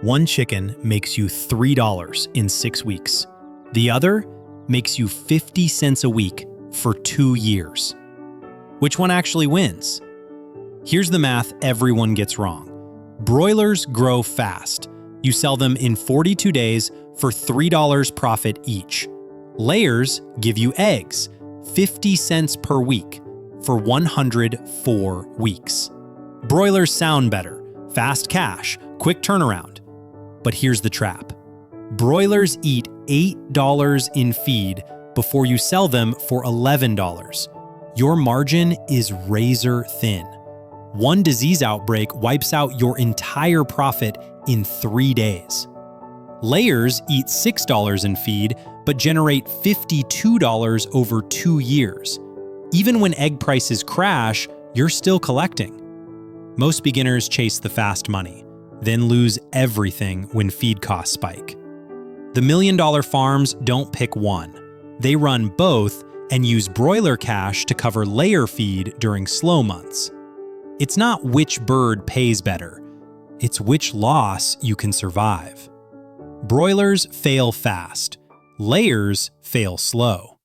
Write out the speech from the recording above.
One chicken makes you $3 in 6 weeks. The other makes you 50 cents a week for 2 years. Which one actually wins? Here's the math everyone gets wrong. Broilers grow fast. You sell them in 42 days for $3 profit each. Layers give you eggs, 50 cents per week, for 104 weeks. Broilers sound better, fast cash, quick turnaround. But here's the trap. Broilers eat $8 in feed before you sell them for $11. Your margin is razor thin. One disease outbreak wipes out your entire profit in 3 days. Layers eat $6 in feed, but generate $52 over 2 years. Even when egg prices crash, you're still collecting. Most beginners chase the fast money, then lose everything when feed costs spike. The million-dollar farms don't pick one. They run both and use broiler cash to cover layer feed during slow months. It's not which bird pays better, it's which loss you can survive. Broilers fail fast, layers fail slow.